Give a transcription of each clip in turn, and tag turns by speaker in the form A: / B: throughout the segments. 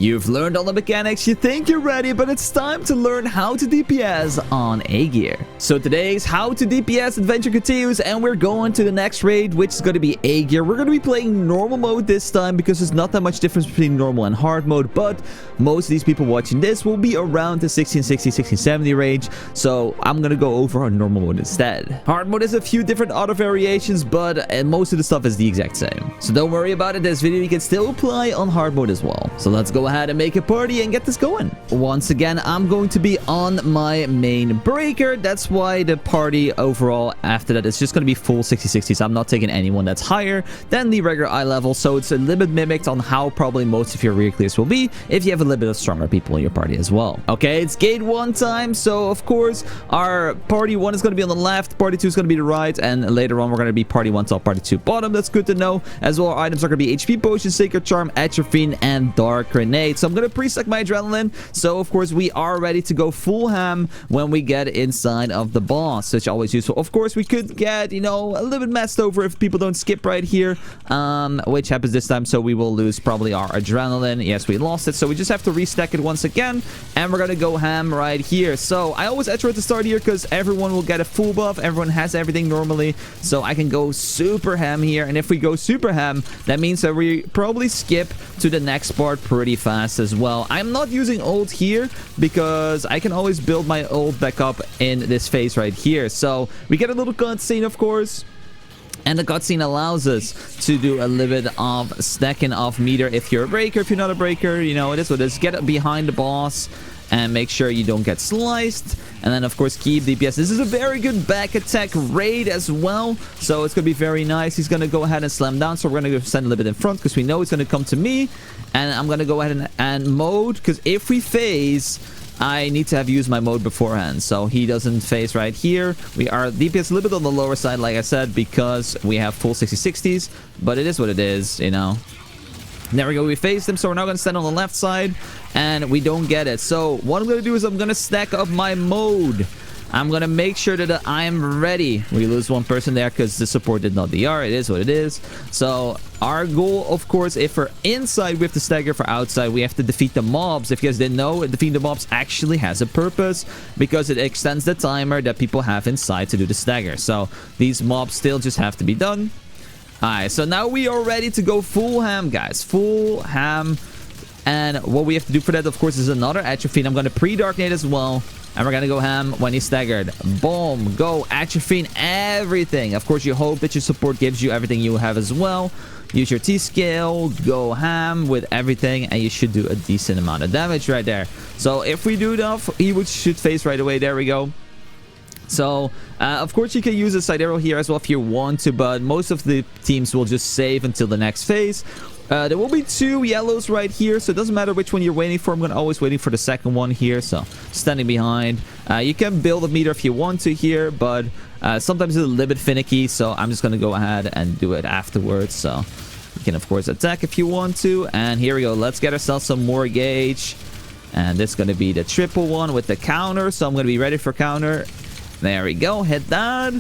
A: You've learned all the mechanics, you think you're ready, but it's time to learn how to DPS on Aegir. So today's How to DPS adventure continues, and we're going to the next raid, which is going to be Aegir. We're going to be playing normal mode this time because there's not that much difference between normal and hard mode, but most of these people watching this will be around the 1660, 1670 range, so I'm going to go over on normal mode instead. Hard mode is a few different auto variations, but most of the stuff is the exact same. So don't worry about it, this video you can still apply on hard mode as well. So let's go ahead and make a party and get this going. Once again, I'm going to be on my main breaker. That's why the party overall after that is just going to be full 60-60. So I'm not taking anyone that's higher than the regular eye level. So it's a little bit mimicked on how probably most of your rear clears will be if you have a little bit of stronger people in your party as well. Okay, it's gate 1 time. So of course, our party 1 is going to be on the left, party 2 is going to be the right, and later on we're going to be party 1 top, party 2 bottom. That's good to know. As well, our items are going to be HP potion, sacred charm, atropine, and dark grenade. So I'm going to pre-stack my adrenaline. So of course we are ready to go full ham when we get inside of the boss, which is always useful. Of course we could get, you know, a little bit messed over if people don't skip right here, which happens this time. So we will lose probably our adrenaline. Yes, we lost it, so we just have to restack it once again, and we're gonna go ham right here. So I always enter at the start here because everyone will get a full buff. Everyone has everything normally, so I can go super ham here. And if we go super ham, that means that we probably skip to the next part pretty fast as well. I'm not using ult here because I can always build my ult back up in this phase right here. So we get a little cutscene, of course, and the cutscene allows us to do a little bit of stacking off meter. If you're a breaker, if you're not a breaker, you know, it is what it is. Get behind the boss and make sure you don't get sliced. And then, of course, keep DPS. This is a very good back attack raid as well. So it's going to be very nice. He's going to go ahead and slam down. So we're going to go stand a little bit in front because we know it's going to come to me. And I'm going to go ahead and mode, because if we phase, I need to have used my mode beforehand. So he doesn't phase right here. We are DPS a little bit on the lower side, like I said, because we have full 60-60s. But it is what it is, you know. There we go, we phased him, so we're now going to stand on the left side, and we don't get it. So what I'm going to do is I'm going to stack up my mode. I'm going to make sure that I'm ready. We lose one person there because the support did not DR. It is what it is. So our goal, of course, if we're inside, we have to stagger. For outside, we have to defeat the mobs. If you guys didn't know, defeating the mobs actually has a purpose because it extends the timer that people have inside to do the stagger. So these mobs still just have to be done. Alright, so now we are ready to go full ham, guys. Full ham. And what we have to do for that, of course, is another atropine. I'm going to pre-darknate as well. And we're going to go ham when he's staggered. Boom. Go. Atropine everything. Of course, you hope that your support gives you everything you have as well. Use your T-scale. Go ham with everything. And you should do a decent amount of damage right there. So if we do enough, he should phase right away. There we go. So, of course, you can use a side arrow here as well if you want to, but most of the teams will just save until the next phase. There will be 2 yellows right here, so it doesn't matter which one you're waiting for. I'm always waiting for the second one here, so standing behind. You can build a meter if you want to here, but sometimes it's a little bit finicky, so I'm just going to go ahead and do it afterwards. So you can, of course, attack if you want to. And here we go. Let's get ourselves some more gauge. And this is going to be the triple one with the counter, so I'm going to be ready for counter. There we go. Hit that.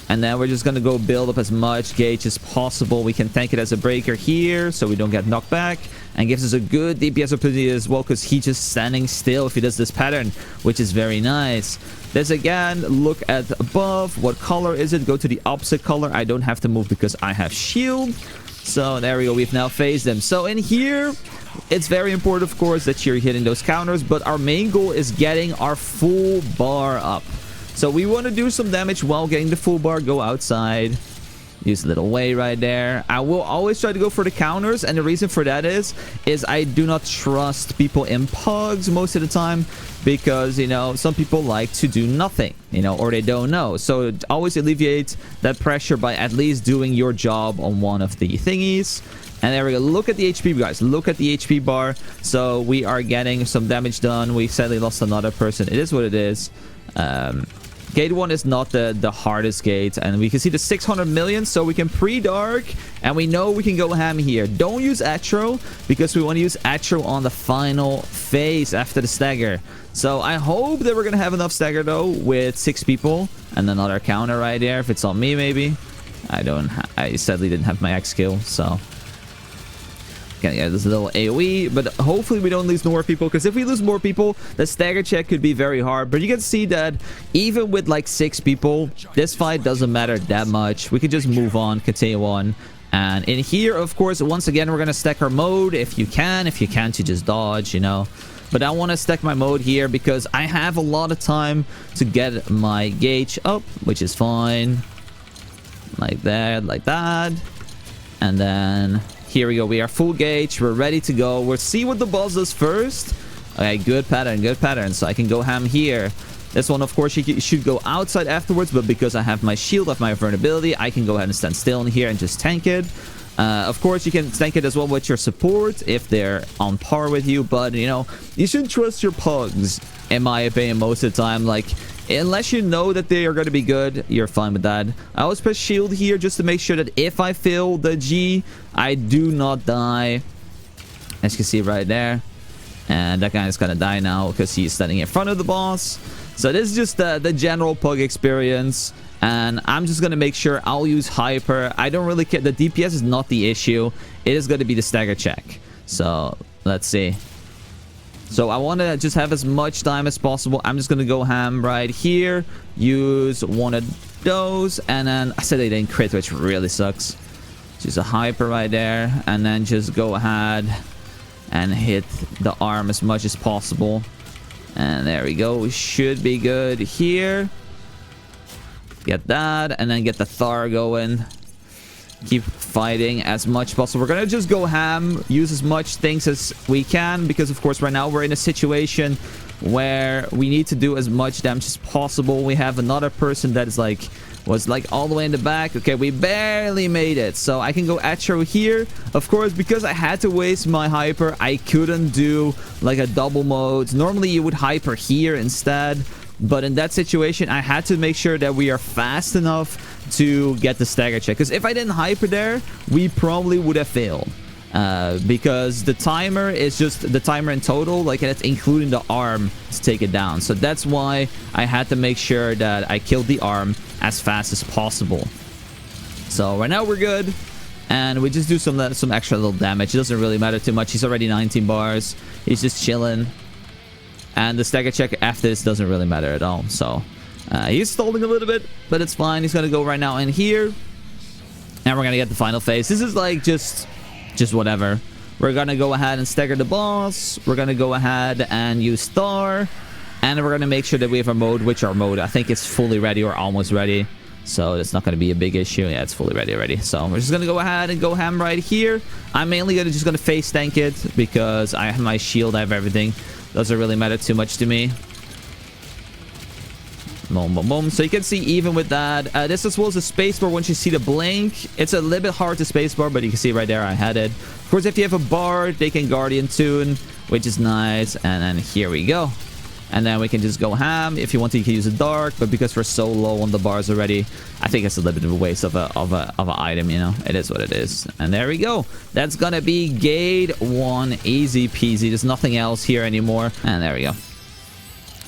A: And then we're just going to go build up as much gauge as possible. We can tank it as a breaker here so we don't get knocked back. And gives us a good DPS opportunity as well because he's just standing still if he does this pattern, which is very nice. This again, look at above. What color is it? Go to the opposite color. I don't have to move because I have shield. So there we go. We've now phased them. So in here, it's very important, of course, that you're hitting those counters. But our main goal is getting our full bar up. So we want to do some damage while getting the full bar. Go outside. Use a little way right there. I will always try to go for the counters. And the reason for that is I do not trust people in pugs most of the time. Because, you know, some people like to do nothing, you know, or they don't know. So always alleviate that pressure by at least doing your job on one of the thingies. And there we go. Look at the HP, guys. Look at the HP bar. So we are getting some damage done. We sadly lost another person. It is what it is. Gate 1 is not the hardest gate. And we can see the 600 million. So we can pre-dark. And we know we can go ham here. Don't use Atro. Because we want to use Atro on the final phase after the stagger. So I hope that we're going to have enough stagger, though, with 6 people. And another counter right there. If it's on me, maybe. I sadly didn't have my X skill. So can get this little AoE, but hopefully we don't lose more people, because if we lose more people, the stagger check could be very hard. But you can see that even with like 6 people, this fight doesn't matter that much. We could just move on, continue on. And in here, of course, once again, we're gonna stack our mode if you can. If you can't, you just dodge, you know. But I want to stack my mode here because I have a lot of time to get my gauge up, which is fine. Like that, like that. And then here we go. We are full gauge. We're ready to go. We'll see what the boss does first. Okay, good pattern, good pattern. So I can go ham here. This one, of course, you should go outside afterwards, but because I have my shield, I have my vulnerability, I can go ahead and stand still in here and just tank it. Of course, you can tank it as well with your support if they're on par with you, but, you know, you should trust your pugs, in my opinion, most of the time. Like, unless you know that they are going to be good, you're fine with that. I always press shield here just to make sure that if I fail the G, I do not die. As you can see right there. And that guy is going to die now because he's standing in front of the boss. So this is just the general pug experience. And I'm just going to make sure I'll use hyper. I don't really care. The DPS is not the issue. It is going to be the stagger check. So let's see. So I want to just have as much time as possible. I'm just going to go ham right here. Use one of those. And then I said they didn't crit, which really sucks. Just a hyper right there. And then just go ahead and hit the arm as much as possible. And there we go. We should be good here. Get that. And then get the Thar going. Keep fighting as much as possible. We're going to just go ham. Use as much things as we can. Because, of course, right now we're in a situation where we need to do as much damage as possible. We have another person that is like... was like all the way in the back. Okay, we barely made it. So I can go Atro here. Of course, because I had to waste my hyper, I couldn't do like a double mode. Normally you would hyper here instead. But in that situation, I had to make sure that we are fast enough to get the stagger check. Because if I didn't hyper there, we probably would have failed. Because the timer is just the timer in total, like it's including the arm to take it down. So that's why I had to make sure that I killed the arm as fast as possible. So right now we're good, and we just do some extra little damage. It doesn't really matter too much. He's already 19 bars. He's just chilling, and the stagger check after this doesn't really matter at all. So he's stalling a little bit, but it's fine. He's gonna go right now in here, and we're gonna get the final phase. This is like just whatever. We're gonna go ahead and stagger the boss. We're gonna go ahead and use Star, and we're gonna make sure that we have our mode, which our mode I think is fully ready or almost ready. So it's not gonna be a big issue. Yeah, it's fully ready already. So we're just gonna go ahead and go ham right here. I'm mainly just gonna face tank it because I have my shield, I have everything. Doesn't really matter too much to me. Boom, boom, boom. So you can see even with that, this as well as a spacebar. Once you see the blink, it's a little bit hard to spacebar, but you can see right there I had it. Of course, if you have a bard, they can Guardian Tune, which is nice. And then here we go. And then we can just go ham. If you want to, you can use a dark, but because we're so low on the bars already, I think it's a little bit of a waste of an item, you know. It is what it is. And there we go. That's gonna be Gate 1, easy peasy. There's nothing else here anymore. And there we go.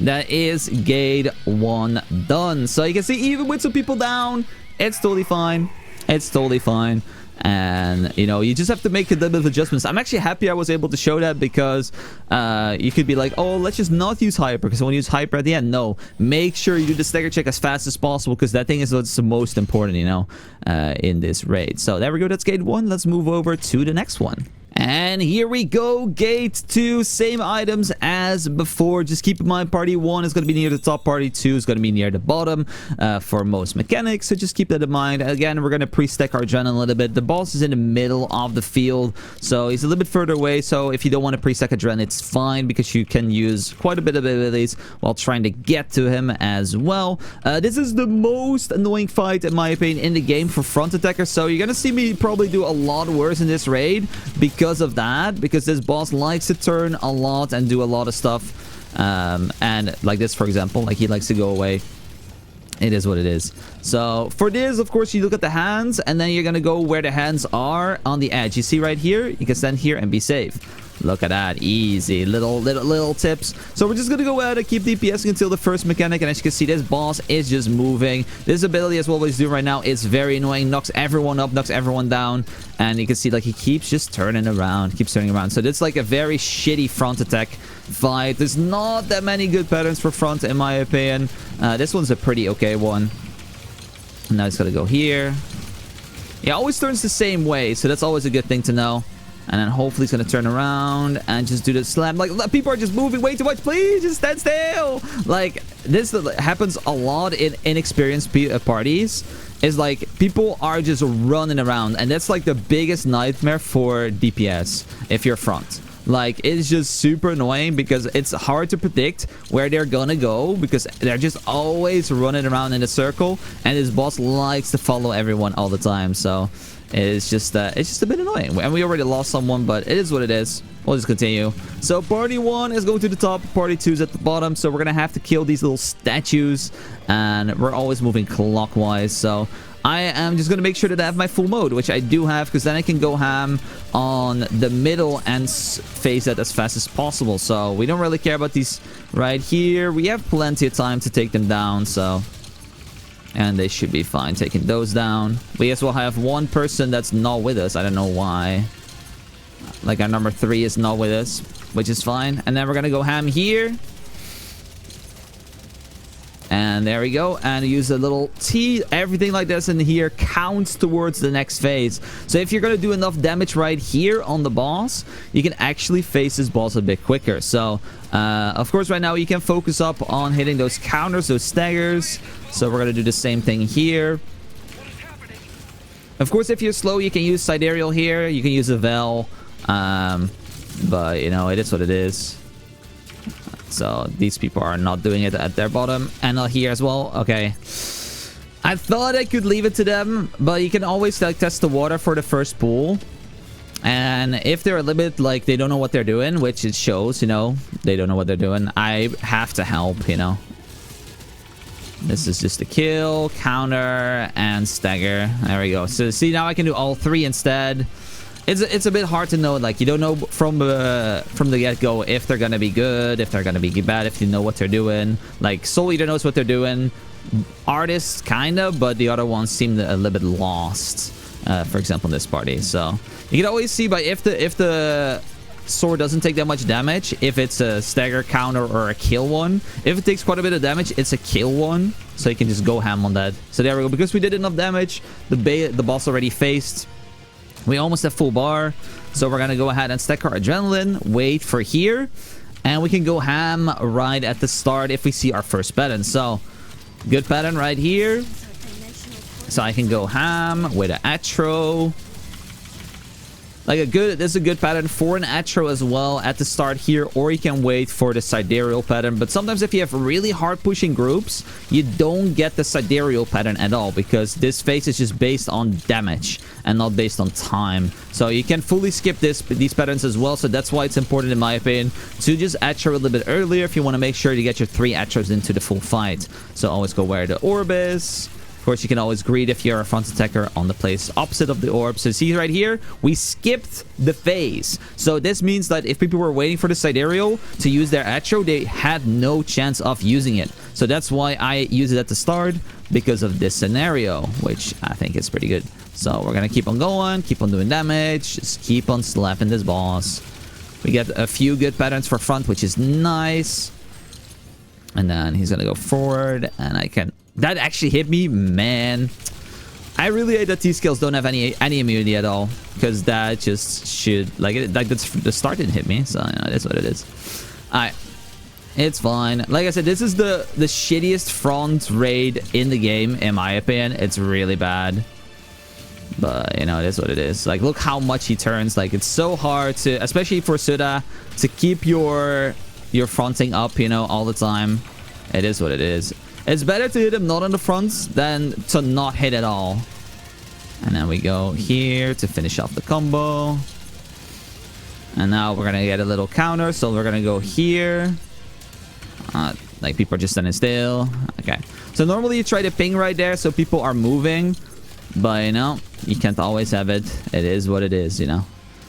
A: That is Gate 1 done. So you can see even with some people down, it's totally fine. It's totally fine. And, you know, you just have to make a little bit of adjustments. I'm actually happy I was able to show that because you could be like, oh, let's just not use hyper because I want to use hyper at the end. No, make sure you do the stagger check as fast as possible because that thing is what's the most important, you know, in this raid. So there we go. That's Gate 1. Let's move over to the next one. And here we go, Gate 2, same items as before. Just keep in mind, Party 1 is going to be near the top, Party 2 is going to be near the bottom for most mechanics. So just keep that in mind. Again, we're going to pre-stack our gen a little bit. The boss is in the middle of the field, so he's a little bit further away. So if you don't want to pre-stack a gen, it's fine because you can use quite a bit of abilities while trying to get to him as well. This is the most annoying fight, in my opinion, in the game for front attackers. So you're going to see me probably do a lot worse in this raid because of that, because this boss likes to turn a lot and do a lot of stuff, and like this, for example, like he likes to go away. It is what it is. So for this, of course, you look at the hands, and then you're gonna go where the hands are on the edge. You see right here, you can stand here and be safe. Look at that. Easy. Little tips. So we're just going to go ahead and keep DPSing until the first mechanic. And as you can see, this boss is just moving. This ability, as what he's doing right now, is very annoying. Knocks everyone up, knocks everyone down. And you can see, like, he keeps just turning around. Keeps turning around. So it's like a very shitty front attack fight. There's not that many good patterns for front, in my opinion. This one's a pretty okay one. Now it's going to go here. Yeah, always turns the same way. So that's always a good thing to know. And then hopefully he's going to turn around and just do the slam. Like, people are just moving way too much. Please, just stand still. Like, this happens a lot in inexperienced parties. Is like, people are just running around. And that's like the biggest nightmare for DPS if you're front. Like, it's just super annoying because it's hard to predict where they're gonna go because they're just always running around in a circle. And this boss likes to follow everyone all the time. So... it's just a bit annoying. And we already lost someone, but it is what it is. We'll just continue. So party 1 is going to the top. Party 2 is at the bottom. So we're going to have to kill these little statues. And we're always moving clockwise. So I am just going to make sure that I have my full mode, which I do have. Because then I can go ham on the middle and phase that as fast as possible. So we don't really care about these right here. We have plenty of time to take them down. So... and they should be fine taking those down. We as well have one person that's not with us. I don't know why. Like, our number 3 is not with us, which is fine. And then we're gonna go ham here. And there we go. And use a little T. Everything like this in here counts towards the next phase. So if you're going to do enough damage right here on the boss, you can actually face this boss a bit quicker. So, of course, right now you can focus up on hitting those counters, those staggers. So we're going to do the same thing here. Of course, if you're slow, you can use Sidereal here. You can use a Vel. But, you know, it is what it is. So these people are not doing it at their bottom. And not here as well. Okay. I thought I could leave it to them. But you can always like test the water for the first pool. And if they're a little bit like they don't know what they're doing, which it shows, you know, they don't know what they're doing, I have to help, you know. This is just a kill, counter, and stagger. There we go. So see, now I can do all 3 instead. It's a bit hard to know. Like, you don't know from the get-go if they're gonna be good, if they're gonna be bad, if you know what they're doing. Like, Soul Eater knows what they're doing. Artist kinda, but the other ones seem a little bit lost. For example, in this party. So you can always see by if the sword doesn't take that much damage, if it's a stagger, counter, or a kill one. If it takes quite a bit of damage, it's a kill one. So you can just go ham on that. So there we go. Because we did enough damage, the boss already faced. We almost have full bar. So we're going to go ahead and stack our adrenaline. Wait for here. And we can go ham right at the start if we see our first pattern. So, good pattern right here. So I can go ham with an Atro. Like this is a good pattern for an Atro as well at the start here, or you can wait for the Sidereal pattern. But sometimes if you have really hard pushing groups, you don't get the Sidereal pattern at all, because this phase is just based on damage and not based on time. So you can fully skip these patterns as well. So that's why it's important, in my opinion, to just Atro a little bit earlier if you want to make sure you get your 3 Atros into the full fight. So always go where the orb is. Of course, you can always greet if you're a front attacker on the place opposite of the orb. So see right here, we skipped the phase. So this means that if people were waiting for the Sidereal to use their Atro, they had no chance of using it. So that's why I use it at the start, because of this scenario, which I think is pretty good. So we're gonna keep on going, keep on doing damage, just keep on slapping this boss. We get a few good patterns for front, which is nice. And then he's gonna go forward, and I can... That actually hit me, man. I really hate that T-skills don't have any immunity at all, because that just should... Like that's the start didn't hit me, so you know, that's what it is. Alright. It's fine. Like I said, this is the shittiest front raid in the game, in my opinion. It's really bad. But, you know, it is what it is. Like, look how much he turns. Like, it's so hard to... Especially for Suda, to keep your fronting up, you know, all the time. It is what it is. It's better to hit him not on the front than to not hit at all. And then we go here to finish off the combo. And now we're gonna get a little counter, so we're gonna go here. Like, people are just standing still. Okay. So normally you try to ping right there so people are moving. But, you know, you can't always have it. It is what it is, you know.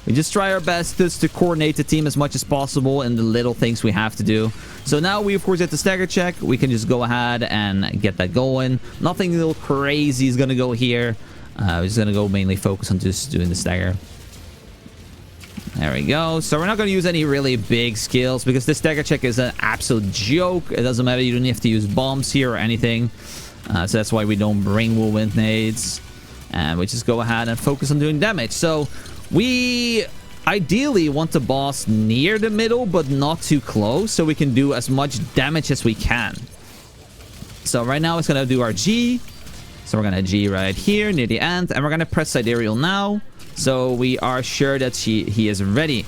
A: We just try our best just to coordinate the team as much as possible in the little things we have to do. So now we, of course, get the stagger check. We can just go ahead and get that going. Nothing little crazy is going to go here. We're just going to go mainly focus on just doing the stagger. There we go. So we're not going to use any really big skills because this stagger check is an absolute joke. It doesn't matter. You don't have to use bombs here or anything. So that's why we don't bring whirlwind nades. And we just go ahead and focus on doing damage. So we ideally want the boss near the middle, but not too close, so we can do as much damage as we can. So right now it's going to do our G. So we're going to G right here near the end. And we're going to press Sidereal now. So we are sure that he is ready.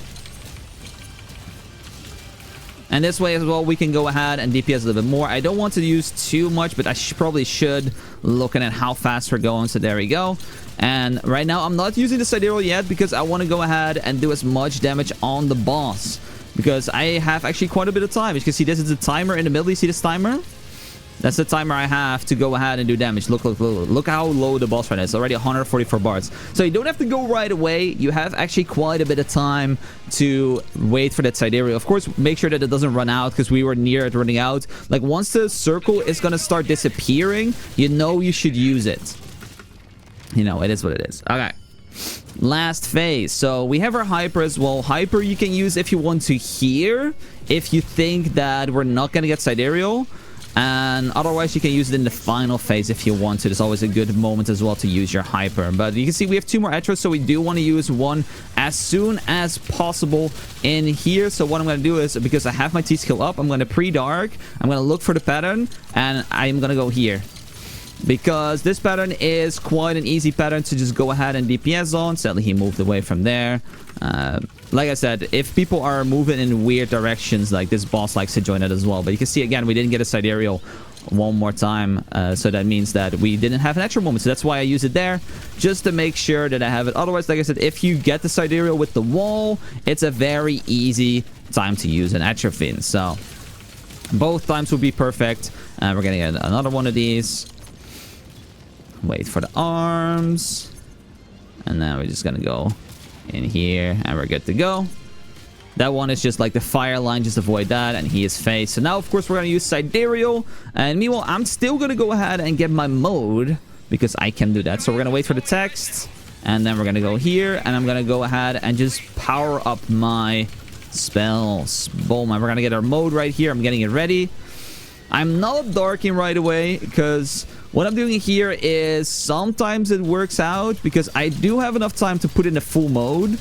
A: And this way as well, we can go ahead and DPS a little bit more. I don't want to use too much, but I probably should, looking at how fast we're going. So there we go. And right now, I'm not using the Sidereal yet because I want to go ahead and do as much damage on the boss. Because I have actually quite a bit of time. As you can see, this is the timer in the middle. You see this timer? That's the timer I have to go ahead and do damage. Look how low the boss run is. It's already 144 bars. So you don't have to go right away. You have actually quite a bit of time to wait for that Sidereal. Of course, make sure that it doesn't run out because we were near it running out. Like once the circle is going to start disappearing, you know you should use it. You know, it is what it is. Okay. Last phase. So we have our hyper as well. Hyper you can use if you want to here. If you think that we're not going to get Sidereal. And otherwise you can use it in the final phase if you want to. There's always a good moment as well to use your hyper. But you can see we have 2 more Etros, so we do want to use one as soon as possible in here. So what I'm going to do is, because I have my T-skill up, I'm going to pre-dark. I'm going to look for the pattern, and I'm going to go here. Because this pattern is quite an easy pattern to just go ahead and DPS on. Sadly, he moved away from there. Like I said, if people are moving in weird directions, like this boss likes to join it as well. But you can see, again, we didn't get a Sidereal one more time. So that means that we didn't have an extra moment. So that's why I use it there, just to make sure that I have it. Otherwise, like I said, if you get the Sidereal with the wall, it's a very easy time to use an Atropine. So both times will be perfect. We're going to get another one of these. Wait for the arms. And now we're just going to go in here and we're good to go. That one is just like the fire line. Just avoid that. And he is phased. So now, of course, we're going to use Sidereal. And meanwhile, I'm still going to go ahead and get my mode because I can do that. So we're going to wait for the text. And then we're going to go here. And I'm going to go ahead and just power up my spells. Boom. And we're going to get our mode right here. I'm getting it ready. I'm not darking right away because what I'm doing here is sometimes it works out because I do have enough time to put in a full mode.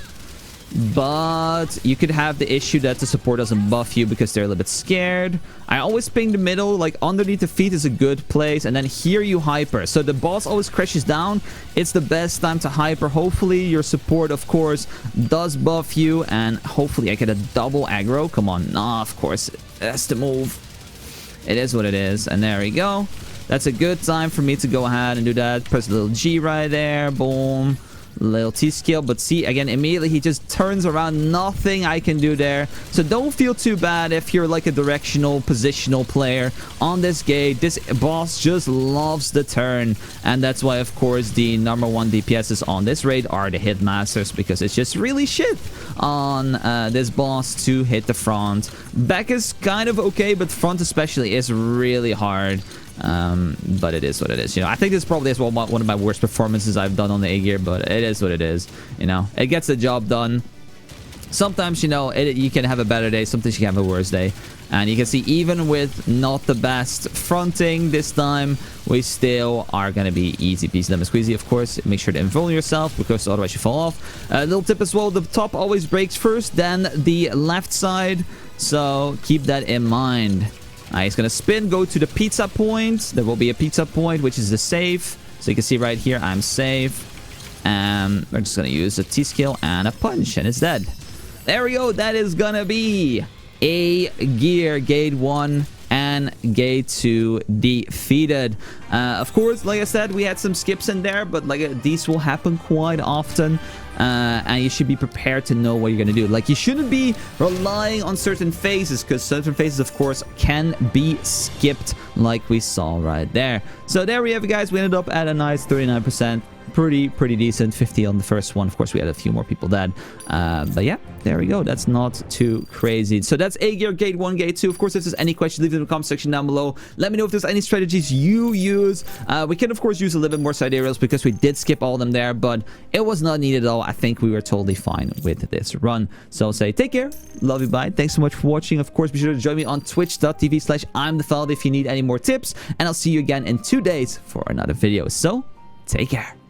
A: But you could have the issue that the support doesn't buff you because they're a little bit scared. I always ping the middle, like underneath the feet is a good place. And then here you hyper. So the boss always crashes down. It's the best time to hyper. Hopefully your support, of course, does buff you. And hopefully I get a double aggro. Come on. Nah, of course. That's the move. It is what it is. And there we go. That's a good time for me to go ahead and do that. Press a little G right there. Boom. Little T-skill. But see, again, immediately he just turns around. Nothing I can do there. So don't feel too bad if you're like a directional, positional player on this gate. This boss just loves the turn. And that's why, of course, the #1 DPSs on this raid are the Hitmasters. Because it's just really shit on this boss to hit the front. Back is kind of okay, but front especially is really hard. But it is what it is. You know, I think this probably is one of my worst performances I've done on the Aegir, but it is what it is. You know, it gets the job done. Sometimes, you know, you can have a better day. Sometimes you can have a worse day. And you can see, even with not the best fronting this time, we still are going to be easy peasy lemon squeezy. Of course, make sure to invulnerate yourself because otherwise you fall off. A little tip as well, the top always breaks first, then the left side. So keep that in mind. He's going to spin, go to the pizza point. There will be a pizza point, which is the safe. So you can see right here, I'm safe. And we're just going to use a T-skill and a punch, and it's dead. There we go. That is going to be Aegir Gate 1 and Gate 2 defeated. Of course, like I said, we had some skips in there, but like these will happen quite often. And you should be prepared to know what you're going to do. Like, you shouldn't be relying on certain phases, because certain phases, of course, can be skipped, like we saw right there. So there we have it, guys. We ended up at a nice 39%. pretty decent. 50 on the first one. Of course, we had a few more people dead. But yeah, there we go. That's not too crazy. So that's Aegir Gate 1, Gate 2. Of course, if there's any questions, leave it in the comment section down below. Let me know if there's any strategies you use. We can, of course, use a little bit more side aerials because we did skip all of them there, but it was not needed at all. I think we were totally fine with this run. So I'll say take care. Love you. Bye. Thanks so much for watching. Of course, be sure to join me on twitch.tv/ImDefild if you need any more tips. And I'll see you again in 2 days for another video. So take care.